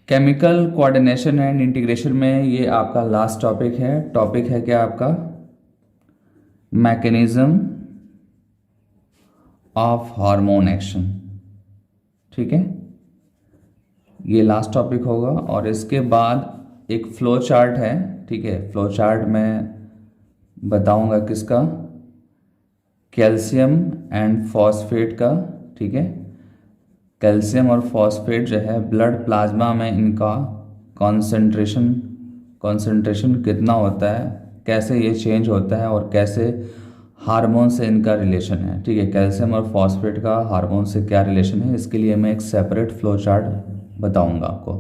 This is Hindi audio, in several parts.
केमिकल कोऑर्डिनेशन एंड इंटीग्रेशन में ये आपका लास्ट टॉपिक है क्या आपका मैकेनिज्म ऑफ हार्मोन एक्शन। ठीक है, ये लास्ट टॉपिक होगा और इसके बाद एक फ्लो चार्ट है। ठीक है, फ्लो चार्ट में बताऊंगा किसका, कैल्शियम एंड फॉस्फेट का। ठीक है, कैल्शियम और फॉस्फेट जो है ब्लड प्लाज्मा में इनका कॉन्सेंट्रेशन कितना होता है, कैसे ये चेंज होता है और कैसे हार्मोन से इनका रिलेशन है। ठीक है, कैल्शियम और फॉस्फेट का हार्मोन से क्या रिलेशन है, इसके लिए मैं एक सेपरेट फ्लो चार्ट बताऊंगा आपको।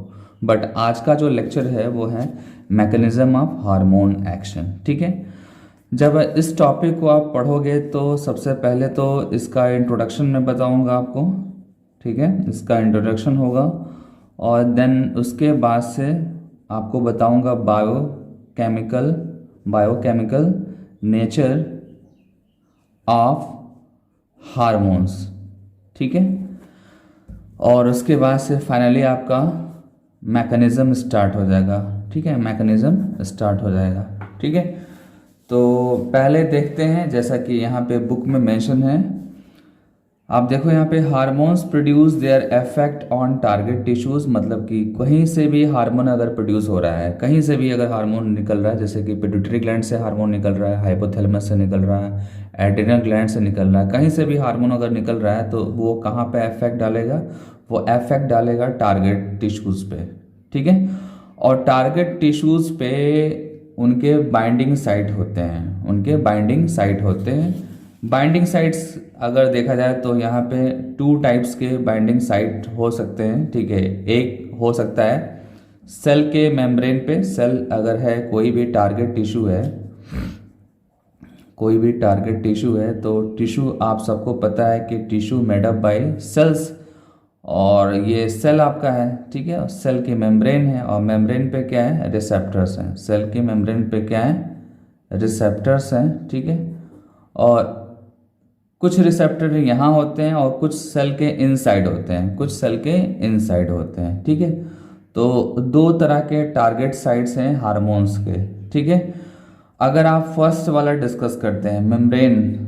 बट आज का जो लेक्चर है वो है मैकेनिज्म ऑफ हार्मोन एक्शन। ठीक है, जब इस टॉपिक को आप पढ़ोगे तो सबसे पहले तो इसका इंट्रोडक्शन मैं बताऊंगा आपको। ठीक है, इसका इंट्रोडक्शन होगा और देन उसके बाद से आपको बताऊंगा बायोकेमिकल नेचर ऑफ हार्मोन्स। ठीक है, और उसके बाद से फाइनली आपका मैकेनिज्म स्टार्ट हो जाएगा। ठीक है, मैकेनिज्म स्टार्ट हो जाएगा। ठीक है, तो पहले देखते हैं, जैसा कि यहाँ पे बुक में मेंशन है, आप देखो यहाँ पे hormones produce their effect on target tissues. मतलब कि कहीं से भी हार्मोन अगर प्रोड्यूस हो रहा है, कहीं से भी अगर हार्मोन निकल रहा है, जैसे कि पिट्यूटरी ग्लैंड से हार्मोन निकल रहा है, हाइपोथैलेमस से निकल रहा है, एड्रिनल ग्लैंड से निकल रहा है, कहीं से भी हार्मोन अगर निकल रहा है तो वो कहाँ पे इफेक्ट डालेगा, वो इफेक्ट डालेगा टारगेट टिश्यूज पे। ठीक है, और टारगेट टिश्यूज पे उनके बाइंडिंग साइट होते हैं, बाइंडिंग साइट्स अगर देखा जाए तो यहाँ पे 2 टाइप्स के बाइंडिंग साइट हो सकते हैं। ठीक है, एक हो सकता है सेल के मेम्ब्रेन पे, सेल अगर है, कोई भी टारगेट टिश्यू है तो टिश्यू आप सबको पता है कि tissue made up by cells, और ये सेल आपका है। ठीक है, सेल की मेम्ब्रेन है और मेम्ब्रेन पे क्या है, रिसेप्टर्स हैं। सेल की मेम्ब्रेन पे क्या है, रिसेप्टर्स हैं। ठीक है, और कुछ रिसेप्टर यहाँ होते हैं और कुछ सेल के इनसाइड होते हैं। ठीक है, तो 2 तरह के टारगेट साइट्स हैं हार्मोन्स के। ठीक है, अगर आप फर्स्ट वाला डिस्कस करते हैं, मेम्ब्रेन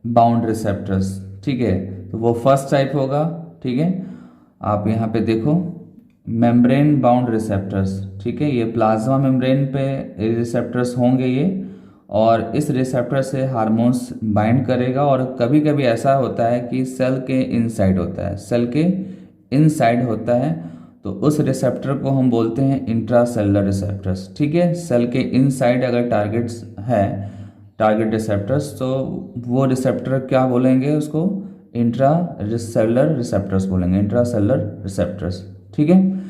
बाउंड रिसेप्टर्स। ठीक है, तो वो फर्स्ट टाइप होगा। ठीक है, आप यहाँ पे देखो मेम्ब्रेन बाउंड रिसेप्टर्स। ठीक है, ये प्लाज्मा मेम्ब्रेन पे रिसेप्टर्स होंगे ये, और इस रिसेप्टर से हार्मोन्स बाइंड करेगा। और कभी कभी ऐसा होता है कि सेल के इनसाइड होता है, तो उस रिसेप्टर को हम बोलते हैं इंट्रासेलुलर रिसेप्टर्स। ठीक है, सेल के इनसाइड अगर टारगेट रिसेप्टर्स, तो वो रिसेप्टर क्या बोलेंगे, उसको इंट्रासेलुलर रिसेप्टर्स। ठीक है,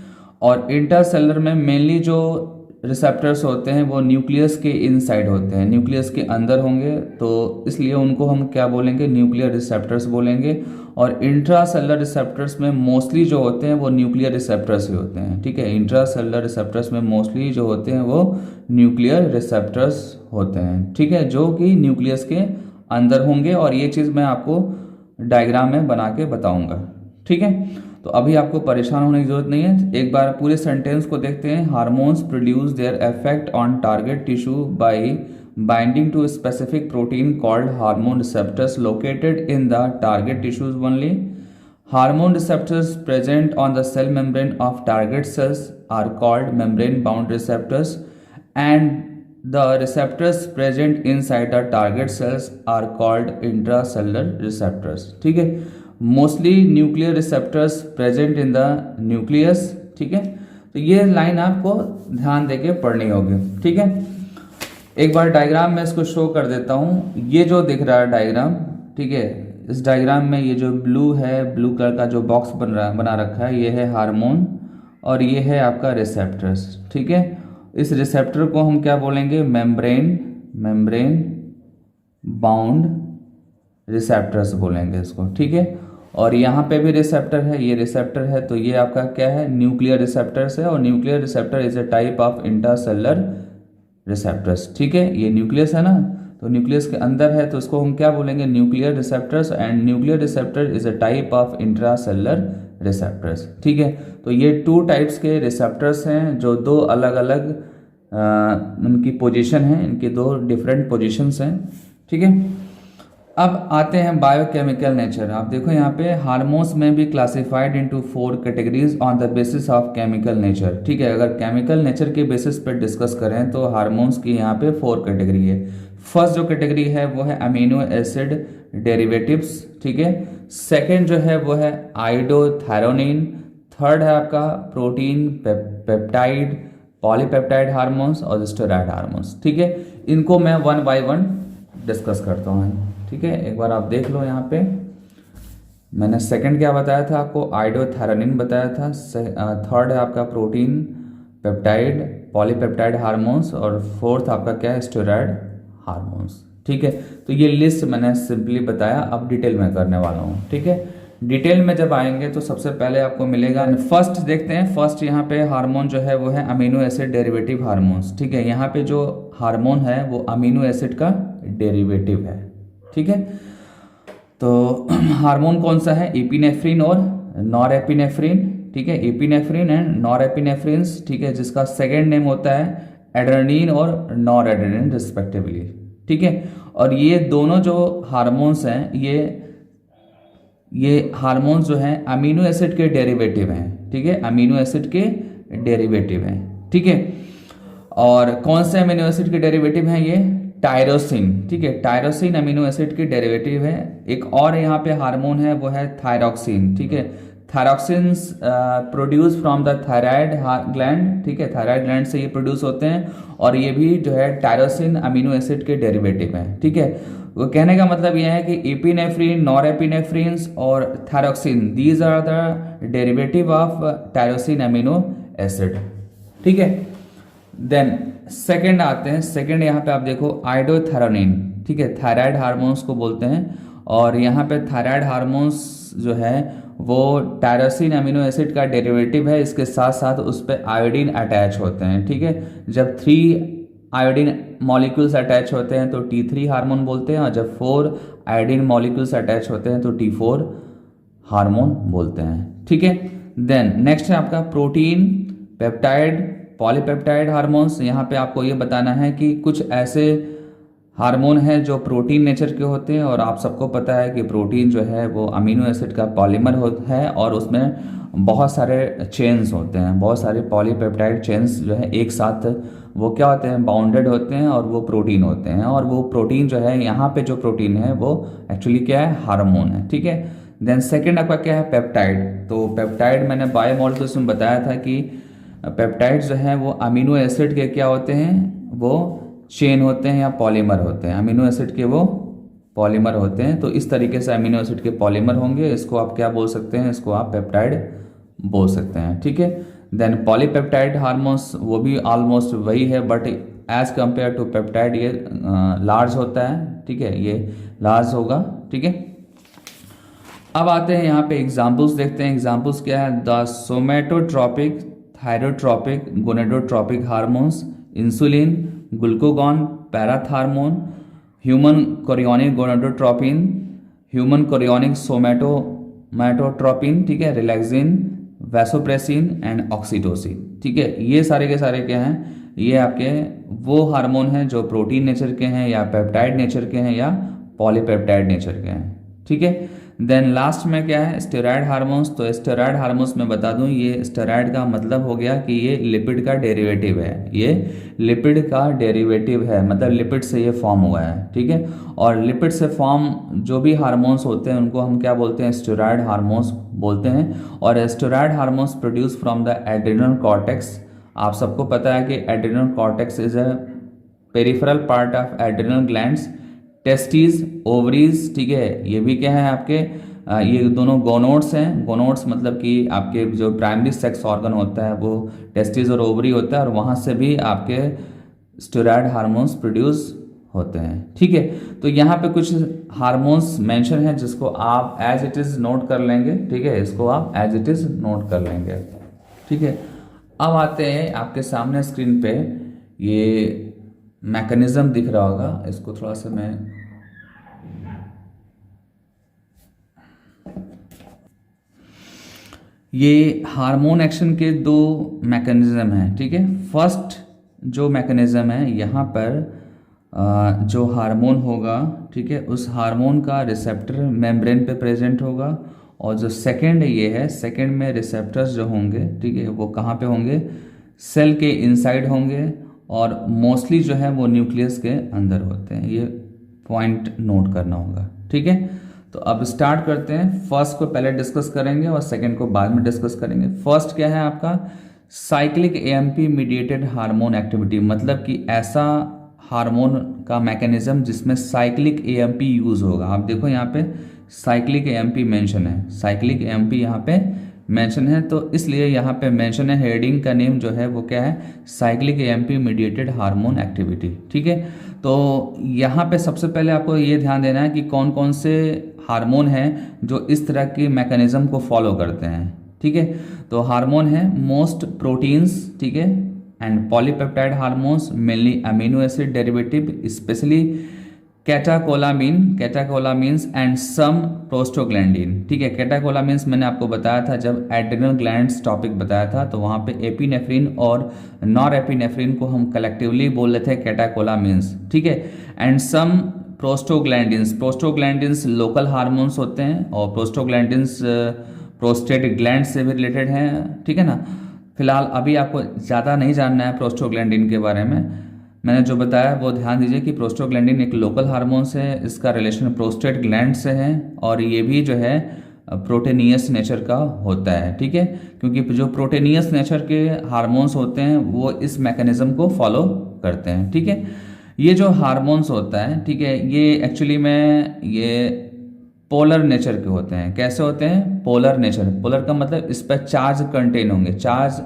और इंट्रासेलुलर में मेनली जो रिसेप्टर्स होते हैं वो न्यूक्लियस के इनसाइड होते हैं, न्यूक्लियस के अंदर होंगे, तो इसलिए उनको हम क्या बोलेंगे, न्यूक्लियर रिसेप्टर्स बोलेंगे। और इंट्रासेलुलर रिसेप्टर्स में मोस्टली जो होते हैं वो न्यूक्लियर रिसेप्टर्स ही होते हैं। ठीक है, इंट्रासेलुलर रिसेप्टर्स में मोस्टली जो होते हैं वो न्यूक्लियर रिसेप्टर्स होते हैं। ठीक है, जो कि न्यूक्लियस के अंदर होंगे, और ये चीज़ मैं आपको डायग्राम में बना के बताऊँगा। ठीक है, तो अभी आपको परेशान होने की जरूरत नहीं है, एक बार पूरे सेंटेंस को देखते हैं। Hormones produce their effect on target tissue by binding to specific protein called hormone receptors located in the target tissues only. Hormone receptors present on the cell membrane of target cells are called membrane bound receptors, and the receptors present inside the target cells are called intracellular receptors. ठीक है, mostly nuclear receptors present in the nucleus. ठीक है, तो ये लाइन आपको ध्यान देके पढ़नी होगी। ठीक है, एक बार डायग्राम में इसको शो कर देता हूँ। ये जो दिख रहा है डायग्राम, ठीक है, इस डायग्राम में ये जो ब्लू कलर का जो बॉक्स बना रखा है, ये है हार्मोन और ये है आपका रिसेप्टर्स। ठीक है, इस रिसेप्टर को हम क्या बोलेंगे, मेम्ब्रेन बाउंड रिसेप्टर्स बोलेंगे इसको। ठीक है, और यहाँ पे भी रिसेप्टर है, ये रिसेप्टर है, तो ये आपका क्या है, न्यूक्लियर रिसेप्टर्स है, और nuclear receptor is a type of intracellular receptors. ठीक है, ये न्यूक्लियस है ना, तो न्यूक्लियस के अंदर है, तो इसको हम क्या बोलेंगे, nuclear receptors, and nuclear receptor is a type of intracellular receptors. ठीक है, तो ये 2 टाइप्स के रिसेप्टर्स हैं जो 2 अलग अलग उनकी पोजीशन है, इनकी 2 डिफरेंट पोजीशंस हैं। ठीक है, अब आते हैं बायोकेमिकल नेचर। आप देखो यहाँ पे हार्मोन्स में भी classified into 4 categories on the basis of chemical nature. ठीक है, अगर केमिकल नेचर के बेसिस पर डिस्कस करें तो हार्मोन्स की यहाँ पे 4 कैटेगरी है। फर्स्ट जो कैटेगरी है वो है अमीनो एसिड डेरिवेटिव्स। ठीक है, सेकेंड जो है वो है आइडोथायरोनिन, थर्ड है आपका प्रोटीन पेप्टाइड पॉलीपेप्टाइड हार्मोन्स और स्टेरॉयड हार्मोन्स। ठीक है, इनको मैं 1 बाय 1 डिस्कस करता हूँ। ठीक है, एक बार आप देख लो यहाँ पे मैंने सेकंड क्या बताया था आपको, आइडोथायरोनिन बताया था, थर्ड है आपका प्रोटीन पेप्टाइड पॉलीपेप्टाइड हार्मोन्स और फोर्थ आपका क्या है, स्टेरॉयड हार्मोन्स। ठीक है, तो ये लिस्ट मैंने सिंपली बताया, अब डिटेल में करने वाला हूँ। ठीक है, डिटेल में जब आएंगे तो सबसे पहले आपको मिलेगा, फर्स्ट देखते हैं। फर्स्ट यहाँ पे हार्मोन जो है वो है अमीनो एसिड डेरिवेटिव हार्मोन्स। ठीक है, यहाँ पे जो हार्मोन है वो अमीनो एसिड का डेरिवेटिव है। ठीक है, तो हार्मोन कौन सा है, एपिनेफ्रिन और नॉरएपिनेफ्रिन। ठीक है, एपिनेफ्रिन एंड नॉरएपिनेफ्रिन्स। ठीक है, जिसका सेकेंड नेम होता है एड्रेनिन और नॉरएड्रेनिन रिस्पेक्टिवली। ठीक है, और ये दोनों जो हार्मोन्स हैं ये हार्मोन्स जो हैं अमीनो एसिड के डेरिवेटिव हैं। ठीक है, अमीनो एसिड के डेरिवेटिव हैं। ठीक है, और कौन से अमीनो एसिड के डेरिवेटिव हैं, ये टायरोसिन। ठीक है, टायरोसिन अमीनो एसिड की डेरिवेटिव है। एक और यहाँ पे हार्मोन है वो है थायरॉक्सिन। ठीक है, thyroxines produce from the thyroid gland. ठीक है, थायराइड ग्लैंड से ये प्रोड्यूस होते हैं और ये भी जो है टायरोसिन अमीनो एसिड के डेरिवेटिव हैं। ठीक है, वो कहने का मतलब यह है कि एपिनेफ्रिन नॉरएपिनेफ्रिन्स और thyroxine these are the derivative of tyrosine amino acid. ठीक है, देन सेकंड आते हैं। सेकंड यहाँ पे आप देखो आइडोथायरोनिन। ठीक है, थायराइड हार्मोन्स को बोलते हैं और यहाँ पे थायराइड हार्मोन्स जो है वो टायरोसिन अमीनो एसिड का डेरिवेटिव है। इसके साथ साथ उस पर आयोडीन अटैच होते हैं। ठीक है, जब 3 आयोडीन मॉलिक्यूल्स अटैच होते हैं तो T3 हार्मोन बोलते हैं और जब 4 आयोडीन मॉलिक्यूल्स अटैच होते हैं तो T4 हार्मोन बोलते हैं। ठीक है, देन नेक्स्ट है आपका प्रोटीन पेप्टाइड पॉलीपेप्टाइड हार्मोन्स। यहाँ पे आपको ये बताना है कि कुछ ऐसे हार्मोन हैं जो प्रोटीन नेचर के होते हैं और आप सबको पता है कि प्रोटीन जो है वो अमीनो एसिड का पॉलीमर होता है और उसमें बहुत सारे चेन्स होते हैं, बहुत सारे पॉलीपेप्टाइड चेन्स जो है एक साथ वो क्या होते हैं, बाउंडेड होते हैं और वो प्रोटीन होते हैं। और वो प्रोटीन जो है यहाँ पे जो प्रोटीन है वो एक्चुअली क्या है, हार्मोन है। ठीक है, देन सेकेंड आपका क्या है, पेप्टाइड। तो पेप्टाइड मैंने बायोमॉलिक्यूल्स में बताया था कि पेप्टाइड्स जो हैं वो अमीनो एसिड के क्या होते हैं, वो चेन होते हैं या पॉलीमर होते हैं। अमीनो एसिड के वो पॉलीमर होते हैं, तो इस तरीके से अमीनो एसिड के पॉलीमर होंगे। इसको आप क्या बोल सकते हैं, इसको आप पेप्टाइड बोल सकते हैं। ठीक है, देन पॉलीपेप्टाइड हार्मोन्स वो भी ऑलमोस्ट वही है but as compare to peptide ये लार्ज होता है। ठीक है, ये लार्ज होगा। ठीक है, अब आते हैं यहाँ पे एग्जाम्पल्स देखते हैं। एग्जाम्पल्स क्या है, the somatotropic thyrotropic gonadotropic hormones insulin glucagon parathormone human chorionic gonadotropin human chorionic somatotropin. ठीक है, रिलैक्सिन वैसोप्रेसिन एंड ऑक्सीटोसिन। ठीक है, ये सारे के सारे क्या हैं, ये आपके वो हार्मोन हैं जो प्रोटीन नेचर के हैं या पेप्टाइड नेचर के हैं या पॉलीपेप्टाइड नेचर के हैं। ठीक है, देन लास्ट में क्या है, स्टेरॉयड हार्मोन्स। तो स्टेरॉयड हार्मोन्स में बता दूं, ये स्टेरॉयड का मतलब हो गया कि ये लिपिड का डेरिवेटिव है। ये लिपिड का डेरिवेटिव है, मतलब लिपिड से ये फॉर्म हुआ है। ठीक है, और लिपिड से फॉर्म जो भी हार्मोन्स होते हैं उनको हम क्या बोलते हैं, स्टेरॉयड हार्मोन्स बोलते हैं। और steroid hormones produce from the adrenal cortex. आप सबको पता है कि adrenal cortex is a peripheral part of adrenal glands, testis ovaries. ठीक है, ये भी क्या है आपके ये दोनों गोनोड्स हैं। गोनोड्स मतलब कि आपके जो प्राइमरी सेक्स ऑर्गन होता है वो टेस्टिस और ओवरी होता है और वहाँ से भी आपके स्टेरॉयड हार्मोन्स प्रोड्यूस होते हैं। ठीक है, तो यहाँ पे कुछ हार्मोन्स मेंशन है जिसको आप एज इट इज़ नोट कर लेंगे। ठीक है, इसको आप एज इट इज़ नोट कर लेंगे। ठीक है, अब आते हैं आपके सामने स्क्रीन पे ये मैकेनिज्म दिख रहा होगा, इसको थोड़ा सा मैं ये हार्मोन एक्शन के दो मैकेनिज्म हैं, ठीक है। फर्स्ट जो मैकेनिज्म है यहाँ पर जो हार्मोन होगा, ठीक है, उस हार्मोन का रिसेप्टर मेम्ब्रेन पे प्रेजेंट होगा, और जो सेकंड ये है, सेकंड में रिसेप्टर्स जो होंगे, ठीक है, वो कहाँ पे होंगे, सेल के इनसाइड होंगे, और मोस्टली जो है वो न्यूक्लियस के अंदर होते हैं। ये पॉइंट नोट करना होगा, ठीक है। तो अब स्टार्ट करते हैं। फर्स्ट को पहले डिस्कस करेंगे और सेकंड को बाद में डिस्कस करेंगे। फर्स्ट क्या है आपका, cyclic AMP mediated hormone activity, मतलब कि ऐसा हार्मोन का मैकेनिज्म जिसमें साइक्लिक एएमपी यूज होगा। आप देखो यहाँ पे साइक्लिक एएमपी मेंशन है, साइक्लिक एएमपी यहाँ पे मेंशन है, तो इसलिए यहाँ पे मेंशन है। हेडिंग का नेम जो है वो क्या है, cyclic AMP mediated hormone activity, ठीक है। तो यहाँ पे सबसे पहले आपको ये ध्यान देना है कि कौन कौन से हार्मोन हैं जो इस तरह के मैकेनिज्म को फॉलो करते हैं, ठीक है। तो हार्मोन है मोस्ट प्रोटीन्स, ठीक है, and polypeptide hormones, mainly amino acid derivative, specially catecholamines and some prostaglandin, ठीक है। कैटाकोलामीन्स मैंने आपको बताया था जब एड्रिनल ग्लैंड्स टॉपिक बताया था, तो वहाँ पे एपिनेफ्रिन और नॉर एपिनेफ्रिन को हम कलेक्टिवली बोल रहे थे कैटाकोलामीन्स, ठीक है। एंड सम प्रोस्टोग्लैंडिन्स लोकल हार्मोन्स होते हैं, और प्रोस्टोग्लैंडिन्स प्रोस्टेट ग्लैंड से भी रिलेटेड हैं, ठीक है ना। फिलहाल अभी आपको ज़्यादा नहीं जानना है प्रोस्टोग्लैंडिन के बारे में, मैंने जो बताया वो ध्यान दीजिए कि प्रोस्टोग्लैंडिन एक लोकल हार्मोन्स है, इसका रिलेशन प्रोस्टेट ग्लैंड से है, और ये भी जो है प्रोटीनियस नेचर का होता है, ठीक है। क्योंकि जो प्रोटीनियस नेचर के हार्मोन्स होते हैं वो इस मैकेनिज्म को फॉलो करते हैं, ठीक है। ये जो हार्मोन्स होता है, ठीक है, ये एक्चुअली में ये पोलर नेचर के होते हैं। कैसे होते हैं, पोलर नेचर। पोलर का मतलब इस पर चार्ज कंटेन होंगे, चार्ज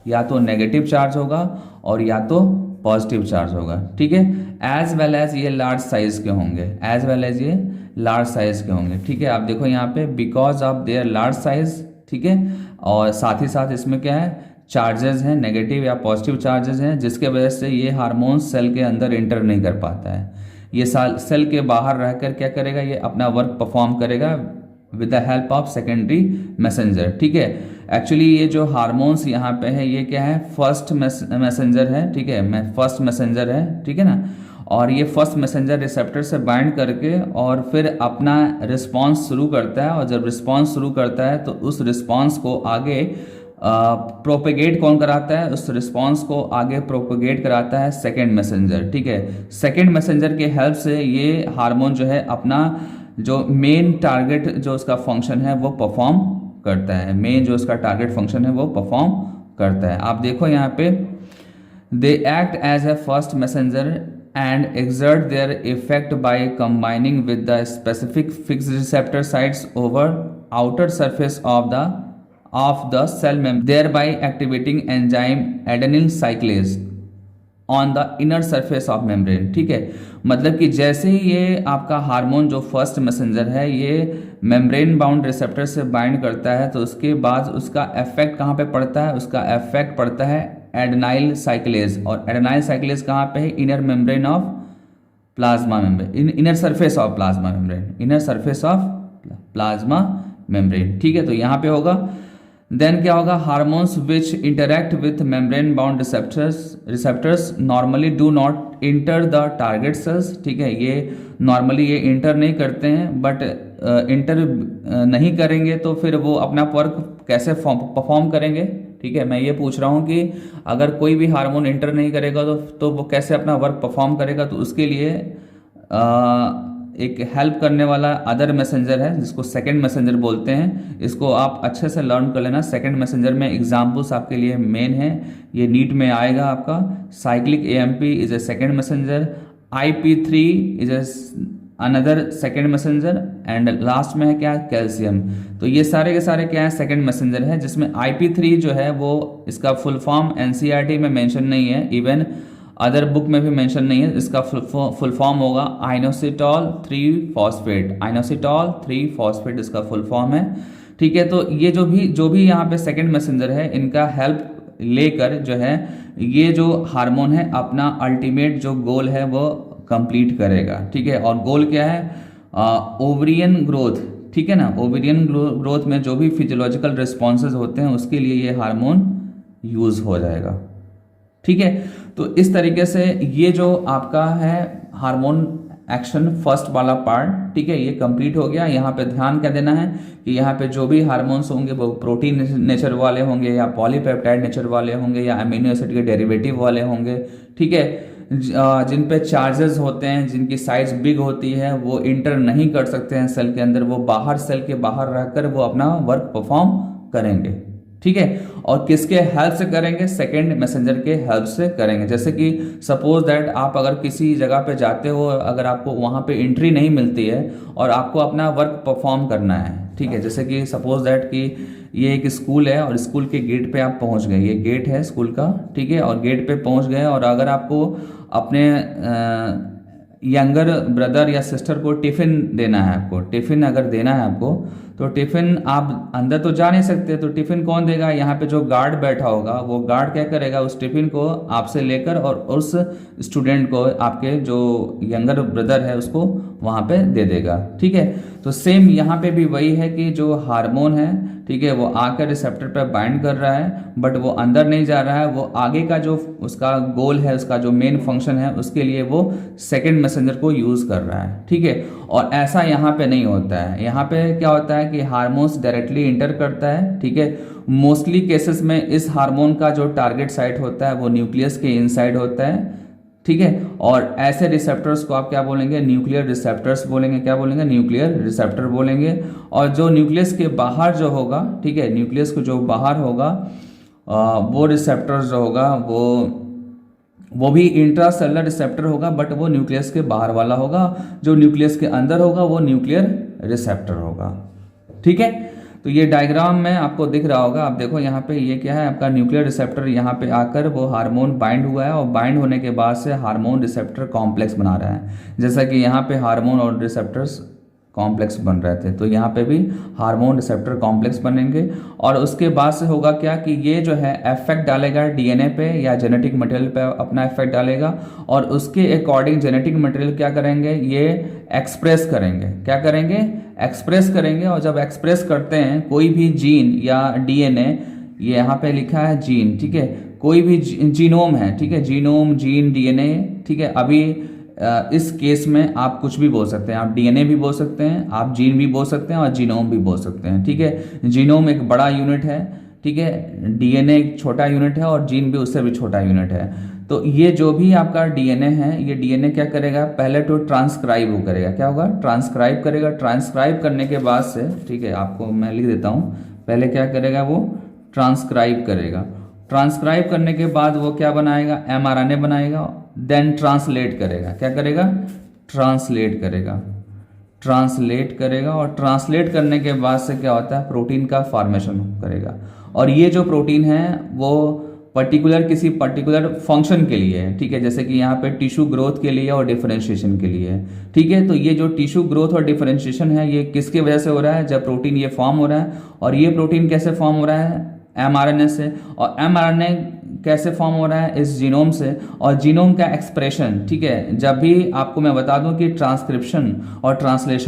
या तो नेगेटिव चार्ज होगा और या तो पॉजिटिव चार्ज होगा, ठीक है। एज वेल एज ये लार्ज साइज के होंगे, एज वेल एज ये लार्ज साइज के होंगे, ठीक है। आप देखो यहाँ पे because of their large size, ठीक है, और साथ ही साथ इसमें क्या है, चार्जेस हैं, नेगेटिव या पॉजिटिव चार्जेस हैं, जिसके वजह से ये हार्मोन सेल के अंदर इंटर नहीं कर पाता है। ये सेल के बाहर रहकर क्या करेगा, ये अपना वर्क परफॉर्म करेगा with the help of secondary messenger, ठीक है। एक्चुअली ये जो हार्मोन्स यहाँ पे है ये क्या है, फर्स्ट मैसेंजर है, ठीक है, फर्स्ट मैसेंजर है, ठीक है ना। और ये फर्स्ट मैसेंजर रिसेप्टर से बाइंड करके और फिर अपना रिस्पांस शुरू करता है, और जब रिस्पांस शुरू करता है तो उस रिस्पांस को आगे प्रोपेगेट कौन कराता है, उस रिस्पांस को आगे प्रोपेगेट कराता है सेकेंड मैसेंजर, ठीक है। सेकेंड मैसेंजर के हेल्प से ये हार्मोन जो है अपना जो मेन टारगेट जो उसका फंक्शन है वो परफॉर्म करता है, मेन जो उसका टारगेट फंक्शन है वो परफॉर्म करता है। आप देखो यहाँ पे they act as a first messenger and exert their effect by combining with the specific fixed receptor sites over outer surface of the cell membrane, thereby activating enzyme adenyl cyclase on the inner surface of membrane, ठीक है। मतलब कि जैसे ही ये आपका हार्मोन जो फर्स्ट मैसेंजर है ये मेम्ब्रेन बाउंड रिसेप्टर से बाइंड करता है, तो उसके बाद उसका इफेक्ट कहाँ पे पड़ता है, उसका इफेक्ट पड़ता है एडेनाइल साइक्लेज, और एडेनाइल साइक्लेज कहाँ पे है, inner membrane of plasma membrane, inner surface of plasma membrane, inner surface of plasma membrane, ठीक है। तो यहाँ पे होगा देन क्या होगा, hormones which interact with membrane bound receptors normally do not enter the target cells, ठीक है। ये नॉर्मली ये इंटर नहीं करते हैं, बट इंटर नहीं करेंगे तो फिर वो अपना वर्क कैसे परफॉर्म करेंगे, ठीक है। मैं ये पूछ रहा हूँ कि अगर कोई भी हार्मोन इंटर नहीं करेगा तो वो कैसे अपना वर्क परफॉर्म करेगा, तो उसके लिए एक हेल्प करने वाला अदर मैसेंजर है जिसको सेकंड मैसेंजर बोलते हैं। इसको आप अच्छे से लर्न कर लेना। सेकंड मैसेंजर में एग्जांपल्स आपके लिए मेन है, ये नीट में आएगा आपका। Cyclic AMP is a second messenger, IP3 is a another second messenger, and last में है क्या, कैल्शियम। तो ये सारे के सारे क्या है, सेकंड मैसेंजर है, जिसमें IP3 जो है वो इसका फुल फॉर्म NCERT में मेंशन नहीं है, इवन अदर बुक में भी मेंशन नहीं है। इसका फुल फॉर्म होगा आइनोसिटॉल 3 फॉस्फेट, आइनोसिटॉल 3 फॉस्फेट इसका फुल फॉर्म है, ठीक है। तो ये जो भी यहाँ पे सेकंड मैसेंजर है, इनका हेल्प लेकर जो है ये जो हार्मोन है अपना अल्टीमेट जो गोल है वो कंप्लीट करेगा, ठीक है। और गोल क्या है, ओवरियन ग्रोथ, ठीक है ना, ओवेरियन ग्रोथ में जो भी फिजियोलॉजिकल रिस्पॉन्सेज होते हैं उसके लिए ये हार्मोन यूज हो जाएगा। ठीक है, तो इस तरीके से ये जो आपका है हार्मोन एक्शन फर्स्ट वाला पार्ट, ठीक है, ये कंप्लीट हो गया। यहाँ पे ध्यान क्या देना है कि यहाँ पे जो भी हार्मोन्स होंगे वो प्रोटीन नेचर वाले होंगे या पॉलीपेप्टाइड नेचर वाले होंगे या अमीनो एसिड के डेरिवेटिव वाले होंगे। ठीक है, जिन पे चार्जेस होते हैं, जिनकी साइज बिग होती है, वो इंटर नहीं कर सकते हैं सेल के अंदर, वो बाहर सेल के बाहर रहकर वो अपना वर्क परफॉर्म करेंगे। ठीक है, और किसके हेल्प से करेंगे? सेकेंड मैसेंजर के हेल्प से करेंगे। जैसे कि सपोज दैट आप अगर किसी जगह पे जाते हो, अगर आपको वहाँ पे एंट्री नहीं मिलती है और आपको अपना वर्क परफॉर्म करना है, ठीक है, जैसे कि सपोज दैट कि ये एक स्कूल है और स्कूल के गेट पे आप पहुँच गए, ये गेट है स्कूल का, ठीक है, और गेट पे पहुँच गए और अगर आपको अपने यंगर ब्रदर या सिस्टर को टिफ़िन देना है, आपको टिफ़िन अगर देना है आपको, तो टिफ़िन आप अंदर तो जा नहीं सकते, तो टिफ़िन कौन देगा? यहाँ पे जो गार्ड बैठा होगा वो गार्ड क्या करेगा, उस टिफ़िन को आपसे लेकर और उस स्टूडेंट को, आपके जो यंगर ब्रदर है उसको वहाँ पे दे देगा। ठीक है, तो सेम यहाँ पे भी वही है कि जो हार्मोन है, ठीक है, वो आकर रिसेप्टर पर बाइंड कर रहा है, बट वो अंदर नहीं जा रहा है, वो आगे का जो उसका गोल है, उसका जो मेन फंक्शन है, उसके लिए वो सेकेंड मैसेंजर को यूज कर रहा है। ठीक है, और ऐसा यहाँ पे नहीं होता है। यहाँ पे क्या होता है कि हार्मोन्स डायरेक्टली इंटर करता है। ठीक है, मोस्टली केसेस में इस हार्मोन का जो टारगेट साइट होता है वो न्यूक्लियस के इनसाइड होता है। ठीक है, और ऐसे रिसेप्टर्स को आप क्या बोलेंगे? न्यूक्लियर रिसेप्टर्स बोलेंगे। क्या बोलेंगे? न्यूक्लियर रिसेप्टर बोलेंगे। और जो न्यूक्लियस के बाहर जो होगा, ठीक है, न्यूक्लियस को जो बाहर होगा वो रिसेप्टर्स जो होगा वो भी इंट्रासेलुलर रिसेप्टर होगा, बट वो न्यूक्लियस के बाहर वाला होगा। जो न्यूक्लियस के अंदर होगा वो न्यूक्लियर रिसेप्टर होगा। ठीक है, तो ये डायग्राम में आपको दिख रहा होगा, आप देखो यहाँ पे ये क्या है, आपका न्यूक्लियर रिसेप्टर यहाँ पे आकर वो हार्मोन बाइंड हुआ है और बाइंड होने के बाद से हार्मोन रिसेप्टर कॉम्प्लेक्स बना रहा है। जैसा कि यहाँ पे हार्मोन और रिसेप्टर्स कॉम्प्लेक्स बन रहे थे, तो यहाँ पे भी हार्मोन रिसेप्टर कॉम्प्लेक्स बनेंगे। और उसके बाद से होगा क्या कि ये जो है इफेक्ट डालेगा डीएनए पे या जेनेटिक मटेरियल पे अपना इफेक्ट डालेगा, और उसके अकॉर्डिंग जेनेटिक मटेरियल क्या करेंगे? ये एक्सप्रेस करेंगे। क्या करेंगे? एक्सप्रेस करेंगे। और जब एक्सप्रेस करते हैं कोई भी जीन या डीएनए, ये यहाँ पे लिखा है जीन, ठीक है, कोई भी जीनोम है, ठीक है, जीनोम, जीन, डीएनए, ठीक है। अभी इस केस में आप कुछ भी बोल सकते हैं, आप डीएनए भी बोल सकते हैं, आप जीन भी बोल सकते हैं और जीनोम भी बोल सकते हैं। ठीक है, जीनोम एक बड़ा यूनिट है, ठीक है, डीएनए एक छोटा यूनिट है और जीन भी उससे भी छोटा यूनिट है। तो ये जो भी आपका डीएनए है, ये डीएनए क्या करेगा? पहले तो ट्रांसक्राइब वो करेगा। क्या होगा? ट्रांसक्राइब करेगा। ट्रांसक्राइब करने के बाद से, ठीक है, आपको मैं लिख देता हूँ, पहले क्या करेगा? वो ट्रांसक्राइब करेगा। ट्रांसक्राइब करने के बाद वो क्या बनाएगा? एमआरएनए बनाएगा, देन ट्रांसलेट करेगा। क्या करेगा? ट्रांसलेट करेगा। ट्रांसलेट करेगा और ट्रांसलेट करने के बाद से क्या होता है? प्रोटीन का फॉर्मेशन करेगा। और ये जो प्रोटीन है वो पर्टिकुलर किसी पर्टिकुलर फंक्शन के लिए है। ठीक है, जैसे कि यहाँ पे टिश्यू ग्रोथ के लिए और डिफरेंशिएशन के लिए है। ठीक है, तो ये जो टिश्यू ग्रोथ और डिफरेंशिएशन है ये किसकी वजह से हो रहा है? जब प्रोटीन ये फॉर्म हो रहा है। और ये प्रोटीन कैसे फॉर्म हो रहा है? एमआरएनए से। और एमआरएनए कैसे फॉर्म हो रहा है? इस जीनोम से। और जीनोम का एक्सप्रेशन, ठीक है, जब भी आपको मैं बता दूं कि ट्रांसक्रिप्शन और ट्रांसलेशन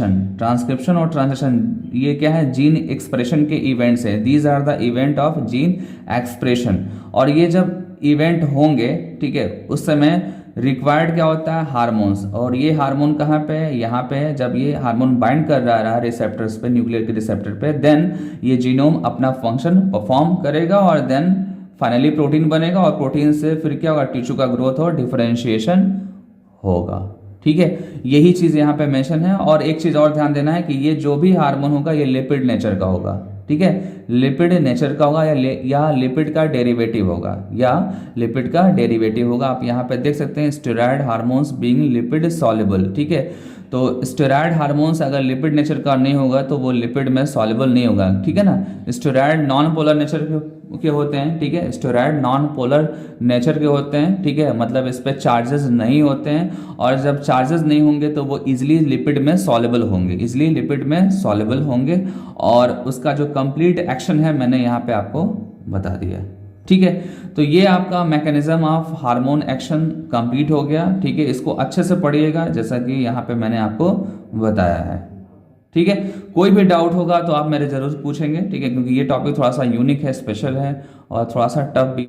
ये क्या है? जीन एक्सप्रेशन के इवेंट्स है। These are the event of gene expression. और ये जब इवेंट होंगे, ठीक है, उस समय रिक्वायर्ड क्या होता है? हार्मोन्स। और ये हार्मोन कहाँ पे है? यहाँ पे है। जब ये हार्मोन बाइंड कर रहा है रिसेप्टर्स पे, न्यूक्लियर के रिसेप्टर पे, देन ये जीनोम अपना फंक्शन परफॉर्म करेगा और देन फाइनली प्रोटीन बनेगा। और प्रोटीन से फिर क्या होगा? टिश्यू का ग्रोथ और डिफरेंशिएशन होगा। ठीक है, यही चीज यहाँ पे मेंशन है। और एक चीज और ध्यान देना है कि ये जो भी हार्मोन होगा ये लिपिड नेचर का होगा। ठीक है, लिपिड नेचर का होगा या लिपिड का डेरिवेटिव होगा, या लिपिड का डेरिवेटिव होगा। आप यहाँ पे देख सकते हैं steroid hormones being lipid soluble. ठीक है, तो स्टेरॉयड हार्मोन्स अगर लिपिड नेचर का नहीं होगा तो वो लिपिड में सॉल्युबल नहीं होगा। ठीक है ना, स्टेरॉयड नॉन पोलर नेचर के होते हैं। ठीक है, स्टेरॉयड नॉन पोलर नेचर के होते हैं। ठीक है, मतलब इस पे चार्जेस नहीं होते हैं। और जब चार्जेस नहीं होंगे तो वो इजिली लिपिड में सॉल्युबल होंगे, इजिली लिपिड में सॉल्युबल होंगे। और उसका जो कंप्लीट एक्शन है मैंने यहाँ पे आपको बता दिया। ठीक है, तो ये आपका mechanism of hormone action complete हो गया। ठीक है, इसको अच्छे से पढ़िएगा जैसा कि यहाँ पे मैंने आपको बताया है। ठीक है, कोई भी डाउट होगा तो आप मेरे जरूर पूछेंगे, ठीक है, क्योंकि ये टॉपिक थोड़ा सा यूनिक है, स्पेशल है और थोड़ा सा टफ भी।